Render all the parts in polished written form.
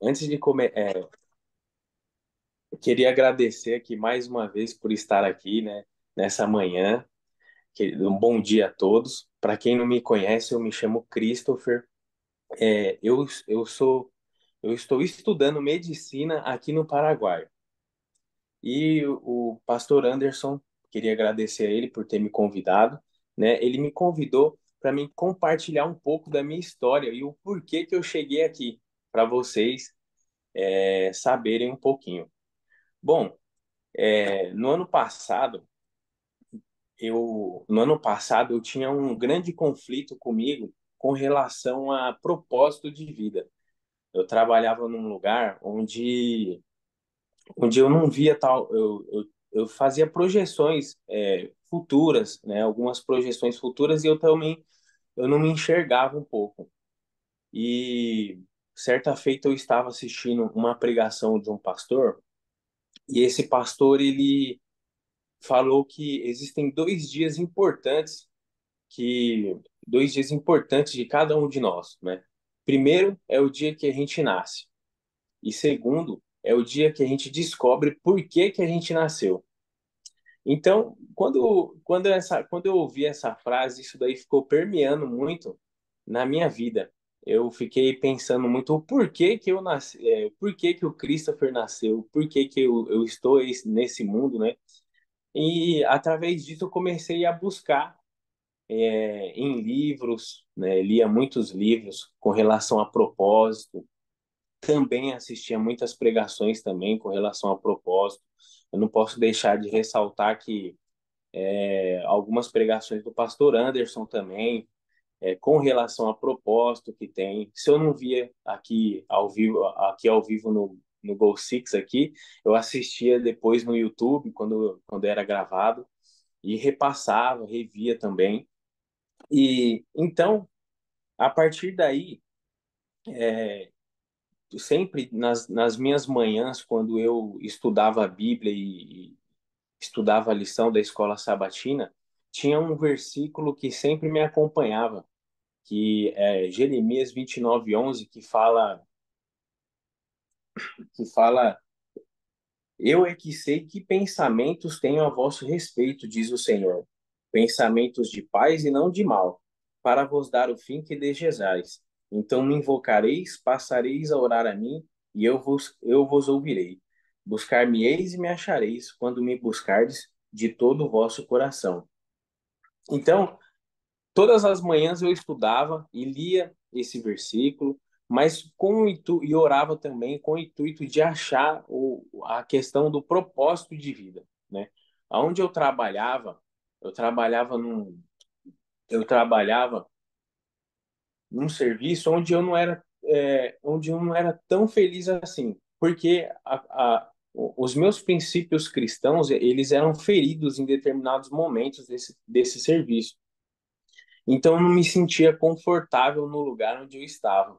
Antes de comer, eu queria agradecer aqui mais uma vez por estar aqui, né, nessa manhã. Um bom dia a todos. Para quem não me conhece, eu me chamo Christopher. Eu estou estudando medicina aqui no Paraguai. E o pastor Anderson, queria agradecer a ele por ter me convidado, né? Ele me convidou para mim compartilhar um pouco da minha história e o porquê que eu cheguei aqui, para vocês saberem um pouquinho. Bom, no ano passado eu tinha um grande conflito comigo com relação a propósito de vida. Eu trabalhava num lugar onde eu não via tal, eu fazia projeções futuras, né? Algumas projeções futuras e eu não me enxergava um pouco. E certa feita eu estava assistindo uma pregação de um pastor e esse pastor ele falou que existem que dois dias importantes de cada um de nós, né? Primeiro é o dia que a gente nasce e segundo é o dia que a gente descobre por que que a gente nasceu. Então, quando eu ouvi essa frase, isso daí ficou permeando muito na minha vida. Eu fiquei pensando muito o porquê que eu nasci, por que que o Christopher nasceu, por que que eu estou nesse mundo, né? E através disso eu comecei a buscar em livros, né? Lia muitos livros com relação a propósito, também assistia muitas pregações também com relação a propósito. Eu não posso deixar de ressaltar que algumas pregações do pastor Anderson também, com relação a propósito que tem. Se eu não via aqui ao vivo no Go Six aqui, eu assistia depois no YouTube quando era gravado e repassava, revia também. E então, a partir daí, sempre nas minhas manhãs, quando eu estudava a Bíblia e estudava a lição da escola sabatina, tinha um versículo que sempre me acompanhava, que é Jeremias 29:11, que fala: Eu é que sei que pensamentos tenho a vosso respeito, diz o Senhor, pensamentos de paz e não de mal, para vos dar o fim que desejais. Então me invocareis, passareis a orar a mim, e eu vos ouvirei. Buscar-me-eis e me achareis, quando me buscardes de todo o vosso coração. Então, todas as manhãs eu estudava e lia esse versículo, mas e orava também com o intuito de achar a questão do propósito de vida, né? Aonde eu trabalhava num, eu trabalhava num serviço onde eu não era tão feliz assim, porque os meus princípios cristãos, eles eram feridos em determinados momentos desse serviço. Então eu não me sentia confortável no lugar onde eu estava,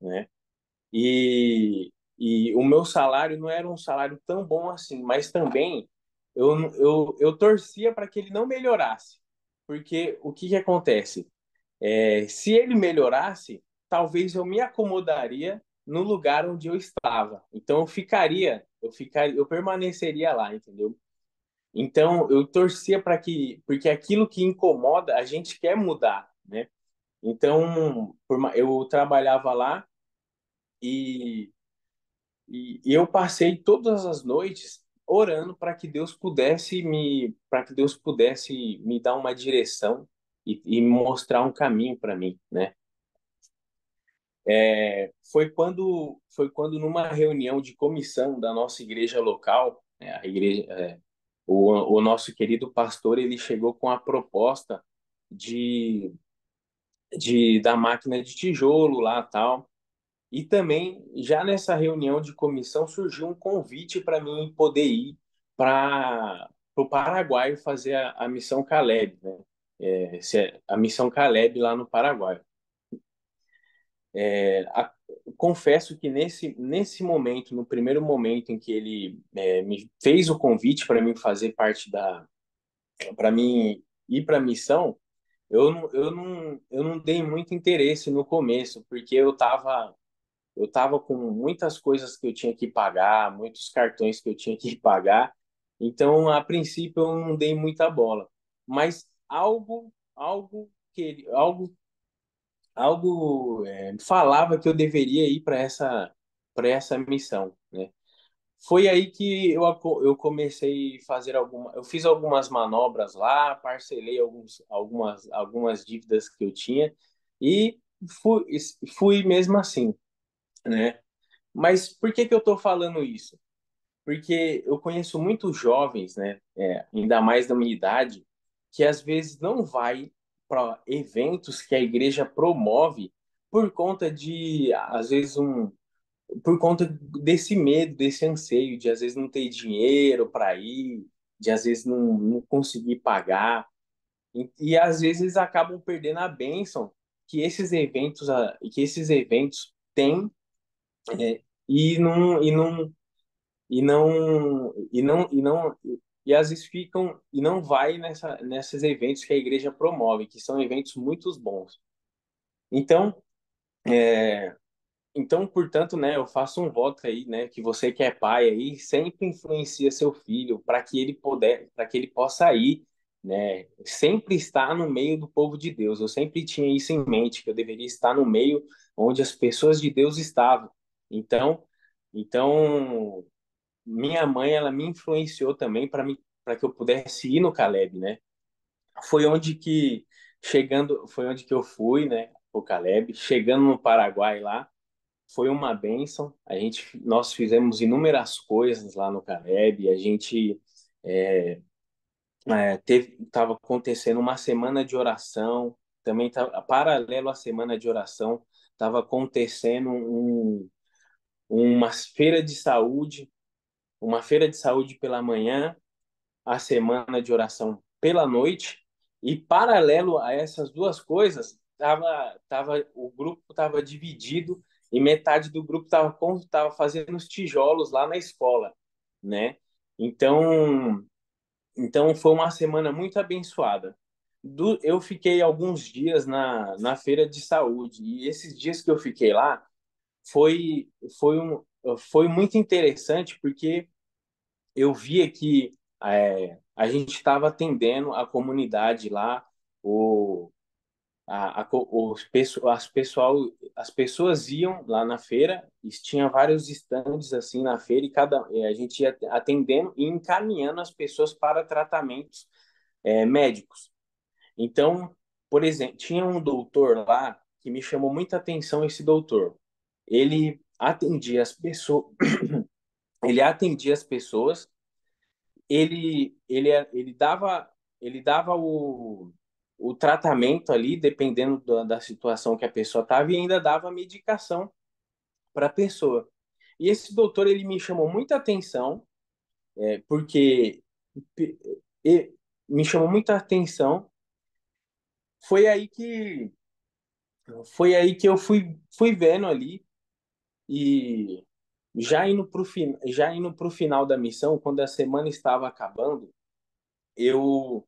né? E o meu salário não era um salário tão bom assim, mas também eu torcia para que ele não melhorasse, porque o que que acontece? Se ele melhorasse, talvez eu me acomodaria no lugar onde eu estava. Então eu permaneceria lá, entendeu? Então eu torcia porque aquilo que incomoda, a gente quer mudar, né? Então, eu trabalhava lá e, e eu passei todas as noites orando para que Deus pudesse me dar uma direção e mostrar um caminho para mim, né? Foi quando numa reunião de comissão da nossa igreja local, o nosso querido pastor ele chegou com a proposta de, da máquina de tijolo lá tal. E também, já nessa reunião de comissão, surgiu um convite para mim poder ir para o Paraguai fazer a missão Caleb, né? A missão Caleb lá no Paraguai. É, a, Confesso que nesse momento, no primeiro momento em que ele me fez o convite para mim fazer parte para mim ir para a missão, eu não dei muito interesse no começo, porque eu estava eu estava com muitas coisas que eu tinha que pagar, muitos cartões que eu tinha que pagar. Então, a princípio, eu não dei muita bola. Mas algo falava que eu deveria ir para essa missão, né? Foi aí que eu comecei a fazer eu fiz algumas manobras lá, parcelei algumas dívidas que eu tinha e fui, fui mesmo assim, né? Mas por que que eu estou falando isso? Porque eu conheço muitos jovens, né, ainda mais da minha idade, que às vezes não vai para eventos que a igreja promove por conta de, às vezes, por conta desse medo, desse anseio de às vezes não ter dinheiro para ir, de às vezes não conseguir pagar, e às vezes acabam perdendo a bênção que esses eventos têm, e às vezes ficam e não vai nesses eventos que a igreja promove, que são eventos muito bons. Então, portanto, né, eu faço um voto aí, né, que você que é pai aí, sempre influencia seu filho para que ele possa ir, né, sempre estar no meio do povo de Deus. Eu sempre tinha isso em mente, que eu deveria estar no meio onde as pessoas de Deus estavam. Então, então, minha mãe, ela me influenciou também para que eu pudesse ir no Caleb, né? Foi onde que foi onde que eu fui, né, o Caleb, chegando no Paraguai lá, foi uma bênção. Nós fizemos inúmeras coisas lá no Caleb. A gente estava acontecendo uma semana de oração. Também paralelo à semana de oração, estava acontecendo uma feira de saúde, uma feira de saúde pela manhã, a semana de oração pela noite. E paralelo a essas duas coisas, o grupo estava dividido e metade do grupo tava fazendo os tijolos lá na escola, né? Então, então foi uma semana muito abençoada. Eu fiquei alguns dias na feira de saúde e esses dias que eu fiquei lá foi foi um, foi muito interessante porque eu via que a gente estava atendendo a comunidade lá, o, a, co- os, pesso- as, pessoal, as pessoas iam lá na feira, e tinha vários estandes assim na feira, e a gente ia atendendo e encaminhando as pessoas para tratamentos médicos. Então, por exemplo, tinha um doutor lá que me chamou muita atenção, esse doutor. Ele atendia as pessoas, ele atendia as pessoas ele dava o tratamento ali, dependendo da situação que a pessoa estava, e ainda dava medicação para a pessoa. E esse doutor, ele me chamou muita atenção, porque pe- me chamou muita atenção. Foi aí que, foi aí que eu fui vendo ali, e já indo pro final da missão, quando a semana estava acabando, eu,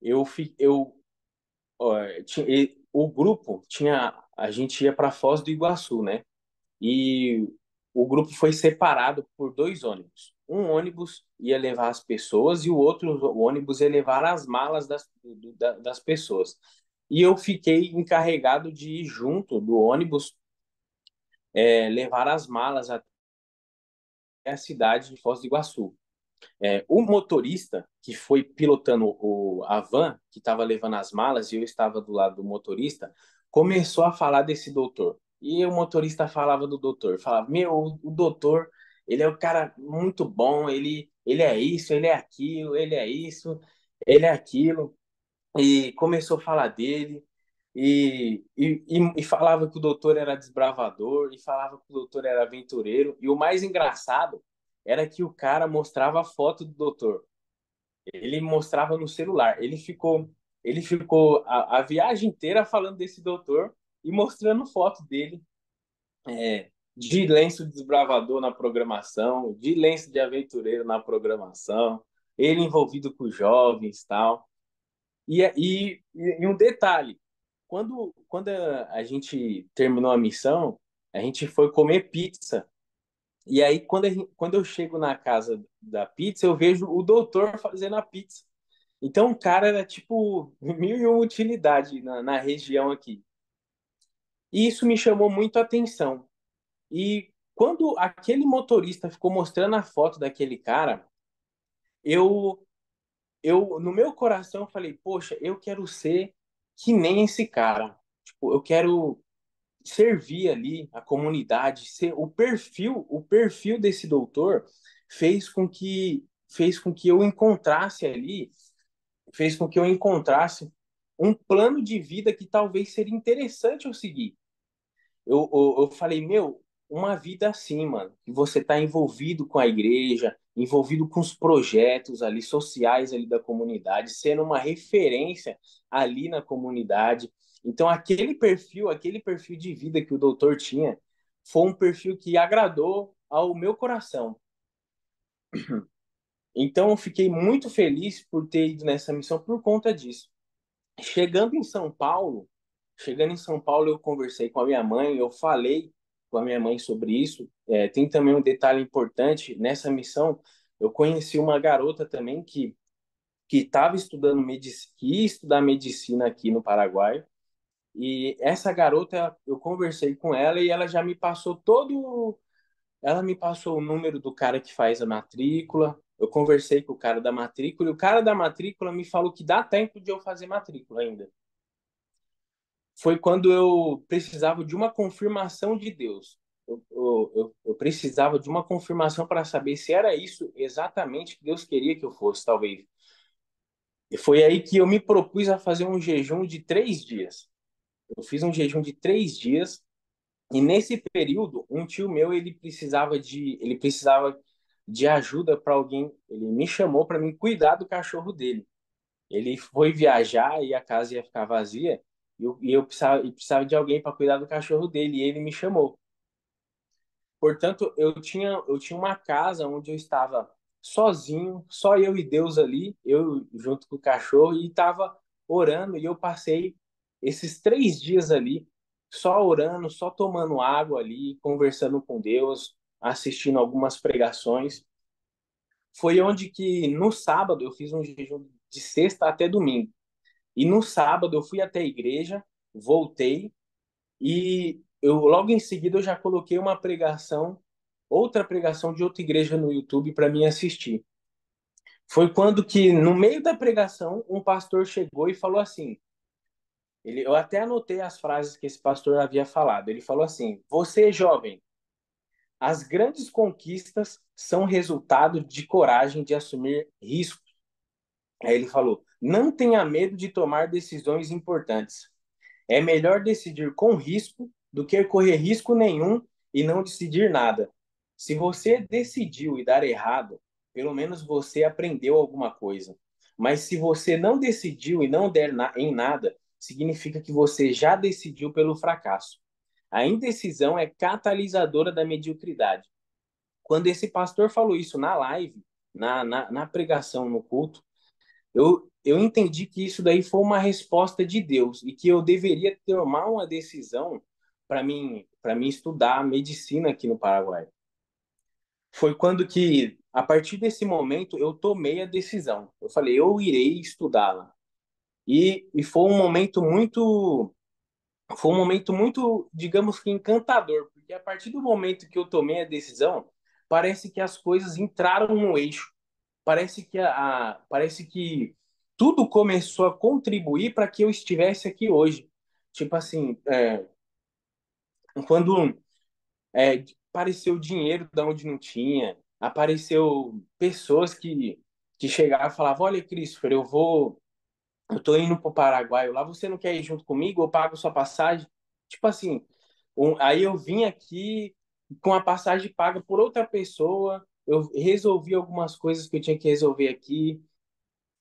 eu ó, o grupo tinha, a gente ia para Foz do Iguaçu, né? E o grupo foi separado por dois ônibus. Um ônibus ia levar as pessoas e o outro ônibus ia levar as malas das pessoas. E eu fiquei encarregado de ir junto do ônibus, levar as malas até a cidade de Foz do Iguaçu. O motorista que foi pilotando a van, que estava levando as malas, e eu estava do lado do motorista, começou a falar desse doutor. E o motorista falava do doutor, falava: Meu, o doutor, ele é um cara muito bom, ele é isso, ele é aquilo, ele é isso, ele é aquilo. E começou a falar dele. E falava que o doutor era desbravador, e falava que o doutor era aventureiro. E o mais engraçado era que o cara mostrava a foto do doutor. Ele mostrava no celular. Ele ficou a viagem inteira falando desse doutor e mostrando foto dele, de lenço desbravador na programação, de lenço de aventureiro na programação, ele envolvido com jovens, tal. E um detalhe, quando a gente terminou a missão, A gente foi comer pizza. E aí, quando eu chego na casa da pizza, eu vejo o doutor fazendo a pizza. Então, o cara era tipo mil e uma utilidade na região aqui. E isso me chamou muito a atenção. E quando aquele motorista ficou mostrando a foto daquele cara, eu, no meu coração, eu falei, poxa, eu quero ser que nem esse cara. Tipo, eu quero servir ali a comunidade, ser o perfil desse doutor fez com que eu encontrasse ali, fez com que eu encontrasse um plano de vida que talvez seria interessante eu seguir. Eu falei, meu, uma vida assim, mano, que você está envolvido com a igreja, envolvido com os projetos ali sociais ali da comunidade, sendo uma referência ali na comunidade. Então, aquele perfil de vida que o doutor tinha, foi um perfil que agradou ao meu coração. Então, eu fiquei muito feliz por ter ido nessa missão por conta disso. Chegando em São Paulo, chegando em São Paulo, eu conversei com a minha mãe, eu falei com a minha mãe sobre isso. Tem também um detalhe importante nessa missão. Eu conheci uma garota também que estava estudando medicina, que ia estudar medicina aqui no Paraguai. E essa garota, eu conversei com ela e ela já me passou ela me passou o número do cara que faz a matrícula. Eu conversei com o cara da matrícula e o cara da matrícula me falou que dá tempo de eu fazer matrícula ainda. Foi quando eu precisava de uma confirmação de Deus. Eu precisava de uma confirmação para saber se era isso exatamente que Deus queria que eu fosse, talvez. E foi aí que eu me propus a fazer um jejum de 3 dias. Eu fiz um jejum de 3 dias e nesse período, um tio meu ele precisava de ajuda para alguém. Ele me chamou para mim cuidar do cachorro dele. Ele foi viajar e a casa ia ficar vazia e precisava de alguém para cuidar do cachorro dele e ele me chamou. Portanto, eu tinha uma casa onde eu estava sozinho, só eu e Deus ali, eu junto com o cachorro e estava orando e eu passei esses 3 dias ali só orando, só tomando água ali, conversando com Deus, assistindo algumas pregações. Foi onde que no sábado eu fiz um jejum de sexta até domingo. E no sábado eu fui até a igreja, voltei e eu logo em seguida eu já coloquei uma pregação, outra pregação de outra igreja no YouTube para mim assistir. Foi quando que no meio da pregação um pastor chegou e falou assim, eu até anotei as frases que esse pastor havia falado. Ele falou assim: "Você, jovem, as grandes conquistas são resultado de coragem de assumir riscos." Aí ele falou: "Não tenha medo de tomar decisões importantes. É melhor decidir com risco do que correr risco nenhum e não decidir nada. Se você decidiu e dar errado, pelo menos você aprendeu alguma coisa. Mas se você não decidiu e não der em nada, significa que você já decidiu pelo fracasso. A indecisão é catalisadora da mediocridade." Quando esse pastor falou isso na live, na pregação, no culto, eu entendi que isso daí foi uma resposta de Deus e que eu deveria tomar uma decisão para mim estudar medicina aqui no Paraguai. Foi quando que, a partir desse momento, eu tomei a decisão. Eu falei, eu irei estudá-la. E foi um momento muito, digamos que encantador, porque a partir do momento que eu tomei a decisão, parece que as coisas entraram no eixo. Parece que tudo começou a contribuir para que eu estivesse aqui hoje. Tipo assim, quando apareceu dinheiro da onde não tinha, apareceu pessoas que chegaram e falavam, olha, Christopher, eu tô indo pro Paraguai lá, você não quer ir junto comigo? Eu pago sua passagem. Tipo assim, aí eu vim aqui com a passagem paga por outra pessoa, eu resolvi algumas coisas que eu tinha que resolver aqui.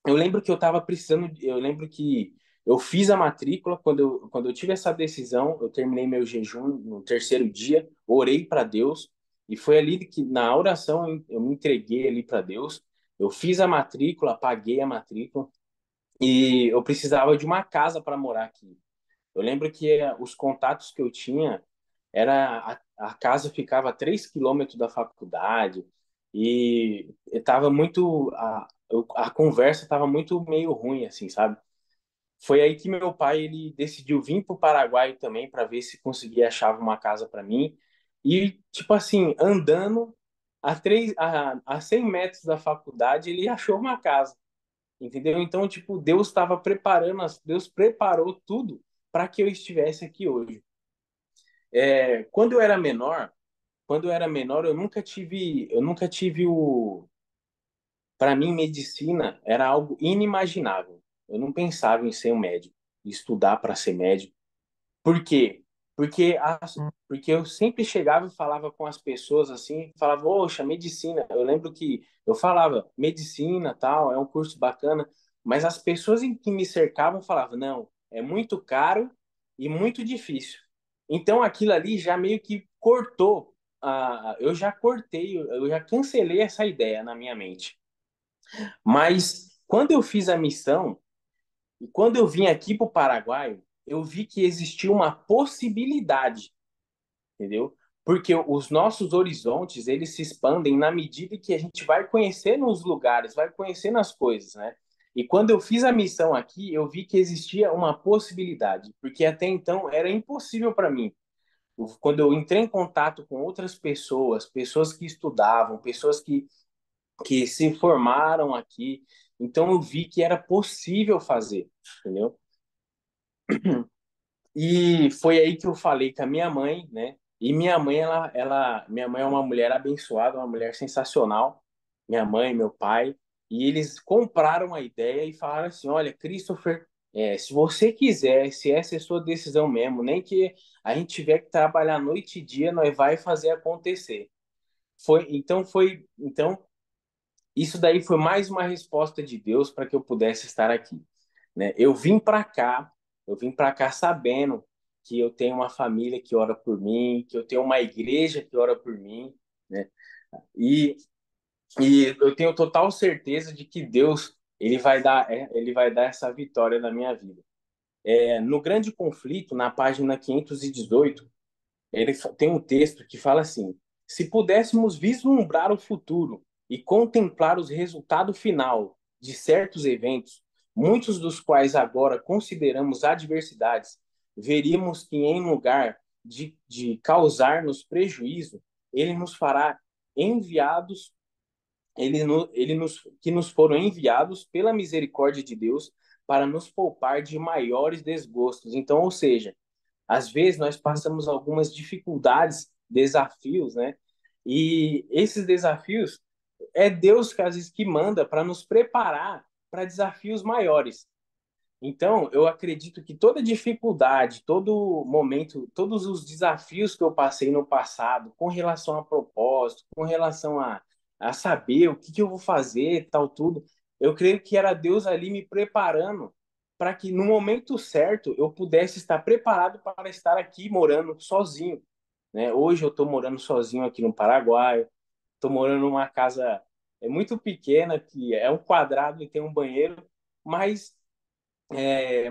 Eu lembro que eu estava precisando, eu lembro que eu fiz a matrícula quando eu tive essa decisão, eu terminei meu jejum no terceiro dia, orei para Deus e foi ali que na oração eu me entreguei ali para Deus. Eu fiz a matrícula, paguei a matrícula e eu precisava de uma casa para morar aqui. Eu lembro que os contatos que eu tinha era a casa ficava a 3 quilômetros da faculdade e estava muito a conversa estava muito meio ruim assim, sabe? Foi aí que meu pai ele decidiu vir para o Paraguai também para ver se conseguia achar uma casa para mim. E tipo assim, andando a 100 metros da faculdade, ele achou uma casa, entendeu? Então, tipo, Deus estava preparando, Deus preparou tudo para que eu estivesse aqui hoje. Quando eu era menor, eu nunca tive para mim, medicina era algo inimaginável. Eu não pensava em ser um médico, estudar para ser médico. Por quê? Porque, porque eu sempre chegava e falava com as pessoas assim, falava, poxa, medicina. Eu lembro que eu falava, medicina, tal, é um curso bacana, mas as pessoas que me cercavam falavam, não, é muito caro e muito difícil. Então aquilo ali já meio que cortou, eu já cortei, eu já cancelei essa ideia na minha mente. Mas quando eu fiz a missão, e quando eu vim aqui para o Paraguai, eu vi que existia uma possibilidade, entendeu? Porque os nossos horizontes, eles se expandem na medida que a gente vai conhecendo os lugares, vai conhecendo as coisas, né? E quando eu fiz a missão aqui, eu vi que existia uma possibilidade, porque até então era impossível para mim. Quando eu entrei em contato com outras pessoas, pessoas que estudavam, pessoas que se formaram aqui. Então eu vi que era possível fazer, entendeu? E foi aí que eu falei com a minha mãe, né? E minha mãe, minha mãe é uma mulher abençoada, uma mulher sensacional. Minha mãe, meu pai, e eles compraram a ideia e falaram assim: olha, Christopher, se você quiser, se essa é a sua decisão mesmo, nem que a gente tiver que trabalhar noite e dia, nós vai fazer acontecer. Então isso daí foi mais uma resposta de Deus para que eu pudesse estar aqui, né? Eu vim para cá sabendo que eu tenho uma família que ora por mim, que eu tenho uma igreja que ora por mim, né? E, e eu tenho total certeza de que Deus ele vai dar essa vitória na minha vida. No Grande Conflito, na página 518, tem um texto que fala assim: se pudéssemos vislumbrar o futuro e contemplar os resultados final de certos eventos, muitos dos quais agora consideramos adversidades, veríamos que em lugar de causar-nos prejuízo, ele nos fará enviados, que nos foram enviados pela misericórdia de Deus para nos poupar de maiores desgostos. Então, ou seja, às vezes nós passamos algumas dificuldades, desafios, né? E esses desafios é Deus que às vezes que manda para nos preparar para desafios maiores. Então, eu acredito que toda dificuldade, todo momento, todos os desafios que eu passei no passado, com relação a propósito, com relação a saber o que eu vou fazer, tal, tudo, eu creio que era Deus ali me preparando para que no momento certo eu pudesse estar preparado para estar aqui morando sozinho, né? Hoje eu estou morando sozinho aqui no Paraguai, estou morando numa casa muito pequena, que é um quadrado e tem um banheiro, mas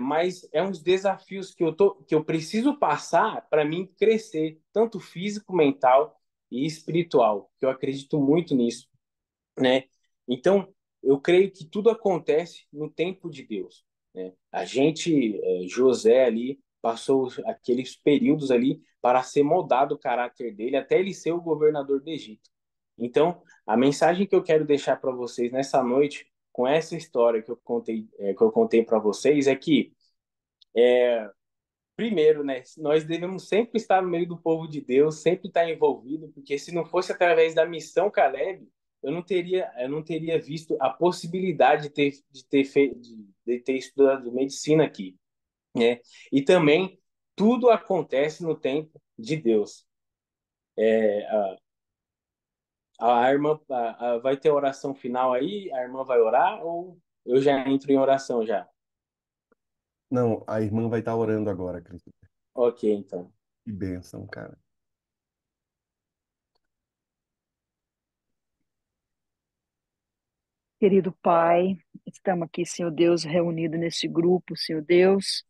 mas é uns desafios que eu preciso passar para mim crescer, tanto físico, mental e espiritual, que eu acredito muito nisso, né? Então, eu creio que tudo acontece no tempo de Deus, né? José ali, passou aqueles períodos ali para ser moldado o caráter dele, até ele ser o governador do Egito. Então, a mensagem que eu quero deixar para vocês nessa noite, com essa história que eu contei para vocês, é que primeiro, né, nós devemos sempre estar no meio do povo de Deus, sempre estar envolvido, porque se não fosse através da missão Caleb, eu não teria visto a possibilidade de ter estudado medicina aqui, né? E também tudo acontece no tempo de Deus. A irmã vai ter oração final aí, a irmã vai orar ou eu já entro em oração já? Não, a irmã vai estar orando agora, Cristo. Ok, então. Que bênção, cara. Querido Pai, estamos aqui, Senhor Deus, reunidos nesse grupo, Senhor Deus,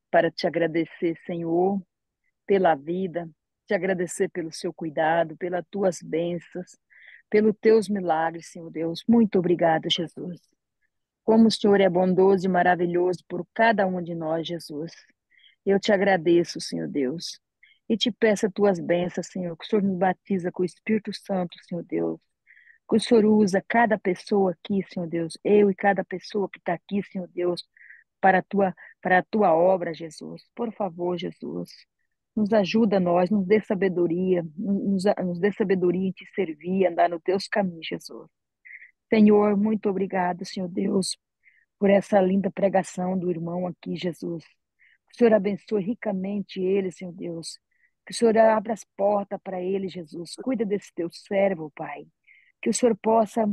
para te agradecer, Senhor, pela vida, te agradecer pelo seu cuidado, pelas tuas bênçãos, pelos teus milagres, Senhor Deus. Muito obrigada, Jesus. Como o Senhor é bondoso e maravilhoso por cada um de nós, Jesus. Eu te agradeço, Senhor Deus. E te peço as tuas bênçãos, Senhor, que o Senhor nos batiza com o Espírito Santo, Senhor Deus. Que o Senhor usa cada pessoa aqui, Senhor Deus. Eu e cada pessoa que está aqui, Senhor Deus, para a tua obra, Jesus. Por favor, Jesus. Nos ajuda nós, nos dê sabedoria, nos dê sabedoria em te servir, andar nos teus caminhos, Jesus. Senhor, muito obrigado, Senhor Deus, por essa linda pregação do irmão aqui, Jesus. Que o Senhor abençoe ricamente ele, Senhor Deus. Que o Senhor abra as portas para ele, Jesus. Cuida desse teu servo, Pai. Que o Senhor possa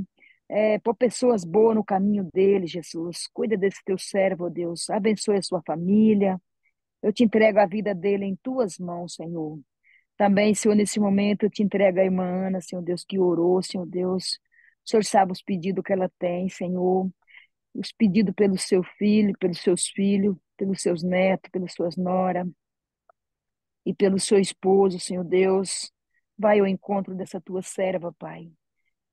pôr pessoas boas no caminho dele, Jesus. Cuida desse teu servo, Deus. Abençoe a sua família. Eu te entrego a vida dele em tuas mãos, Senhor. Também, Senhor, nesse momento eu te entrego a irmã Ana, Senhor Deus, que orou, Senhor Deus. O Senhor sabe os pedidos que ela tem, Senhor. Os pedidos pelo seu filho, pelos seus filhos, pelos seus netos, pelas suas noras e pelo seu esposo, Senhor Deus. Vai ao encontro dessa tua serva, Pai.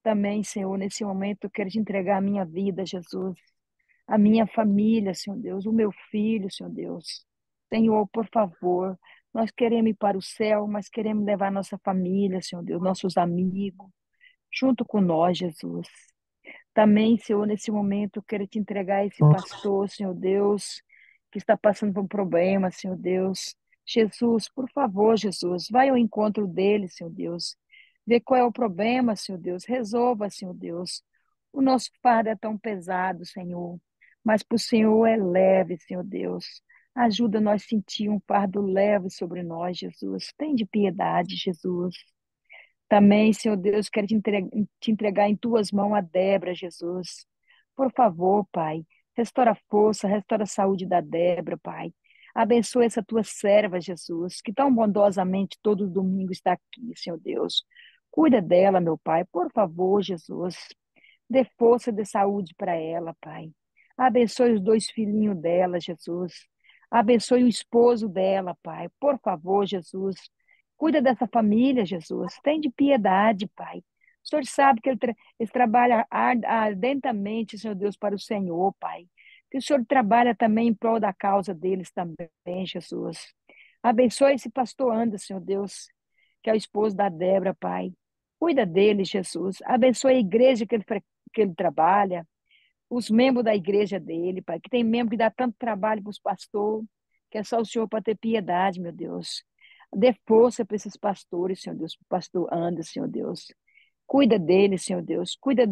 Também, Senhor, nesse momento eu quero te entregar a minha vida, Jesus. A minha família, Senhor Deus, o meu filho, Senhor Deus. Senhor, por favor, nós queremos ir para o céu, mas queremos levar nossa família, Senhor Deus, nossos amigos, junto com nós, Jesus. Também, Senhor, nesse momento, eu quero te entregar esse pastor, Senhor Deus, que está passando por um problema, Senhor Deus. Jesus, por favor, Jesus, vai ao encontro dele, Senhor Deus. Vê qual é o problema, Senhor Deus. Resolva, Senhor Deus. O nosso fardo é tão pesado, Senhor, mas para o Senhor é leve, Senhor Deus. Ajuda nós a sentir um fardo leve sobre nós, Jesus. Tem de piedade, Jesus. Também, Senhor Deus, quero te entregar em tuas mãos a Débora, Jesus. Por favor, Pai, restaura a força, restaura a saúde da Débora, Pai. Abençoa essa tua serva, Jesus, que tão bondosamente todo domingo está aqui, Senhor Deus. Cuida dela, meu Pai, por favor, Jesus. Dê força, dê saúde para ela, Pai. Abençoe os dois filhinhos dela, Jesus. Abençoe o esposo dela, Pai. Por favor, Jesus. Cuida dessa família, Jesus. Tem de piedade, Pai. O Senhor sabe que eles trabalham ardentemente, Senhor Deus, para o Senhor, Pai. Que o Senhor trabalha também em prol da causa deles também, Jesus. Abençoe esse pastor Anderson, Senhor Deus, que é o esposo da Débora, Pai. Cuida dele, Jesus. Abençoe a igreja que ele trabalha, os membros da igreja dele, Pai, que tem membro que dá tanto trabalho para os pastores, que é só o Senhor para ter piedade, meu Deus. Dê força para esses pastores, Senhor Deus, para o pastor Anderson, Senhor Deus. Cuida dele, Senhor Deus. Cuida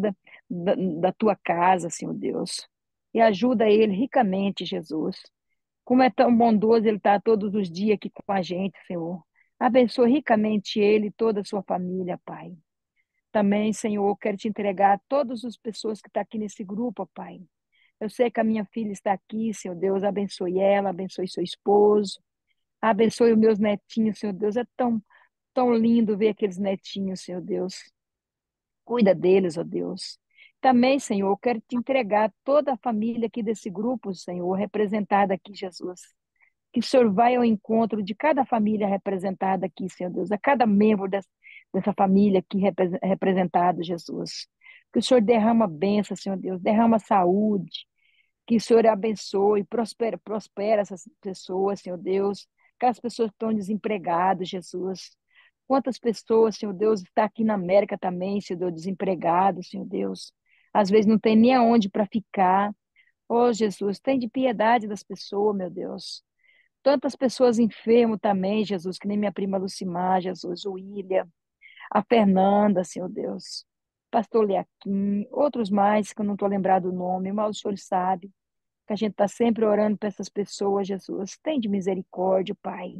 da tua casa, Senhor Deus. E ajuda ele ricamente, Jesus. Como é tão bondoso ele estar todos os dias aqui com a gente, Senhor. Abençoe ricamente ele e toda a sua família, Pai. Também, Senhor, quero te entregar todas as pessoas que estão aqui nesse grupo, Pai. Eu sei que a minha filha está aqui, Senhor Deus, abençoe ela, abençoe seu esposo, abençoe os meus netinhos, Senhor Deus. É tão lindo ver aqueles netinhos, Senhor Deus. Cuida deles, ó Deus. Também, Senhor, eu quero te entregar toda a família aqui desse grupo, Senhor, representada aqui, Jesus. Que o Senhor vai ao encontro de cada família representada aqui, Senhor Deus, a cada membro dessa família aqui representada, Jesus. Que o Senhor derrama bênção, Senhor Deus, derrama saúde, que o Senhor abençoe, prospera essas pessoas, Senhor Deus, aquelas pessoas que estão desempregadas, Jesus. Quantas pessoas, Senhor Deus, está aqui na América também, Senhor Deus, desempregado, Senhor Deus. Às vezes não tem nem aonde para ficar. Oh, Jesus, tem de piedade das pessoas, meu Deus. Tantas pessoas enfermas também, Jesus, que nem minha prima Lucimar, Jesus, o William, a Fernanda, Senhor Deus, Pastor Leaquim, outros mais que eu não estou lembrado do nome, mas o Senhor sabe que a gente está sempre orando para essas pessoas, Jesus. Tem de misericórdia, Pai.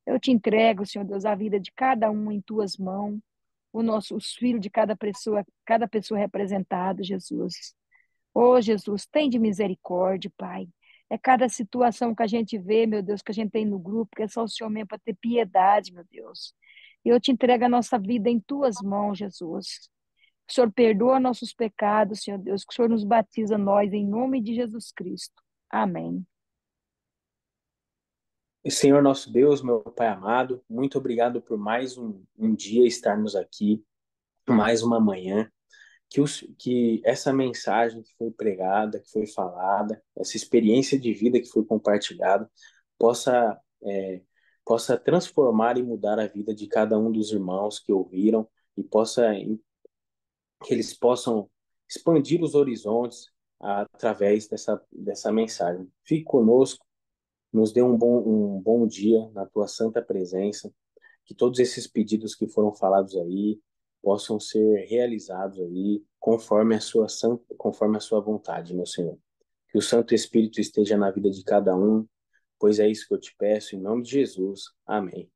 Eu te entrego, Senhor Deus, a vida de cada um em tuas mãos, os filhos de cada pessoa representada, Jesus. Oh, Jesus, tem de misericórdia, Pai. É cada situação que a gente vê, meu Deus, que a gente tem no grupo, que é só o Senhor mesmo para ter piedade, meu Deus. E eu te entrego a nossa vida em tuas mãos, Jesus. Que o Senhor perdoa nossos pecados, Senhor Deus. Que o Senhor nos batiza nós em nome de Jesus Cristo. Amém. Senhor nosso Deus, meu Pai amado, muito obrigado por mais um dia estarmos aqui, mais uma manhã. Que essa mensagem que foi pregada, que foi falada, essa experiência de vida que foi compartilhada, possa, possa transformar e mudar a vida de cada um dos irmãos que ouviram e que eles possam expandir os horizontes através dessa mensagem. Fique conosco, nos dê um bom dia na tua santa presença, que todos esses pedidos que foram falados aí possam ser realizados aí conforme a sua vontade, meu Senhor. Que o Santo Espírito esteja na vida de cada um, pois é isso que eu te peço, em nome de Jesus. Amém.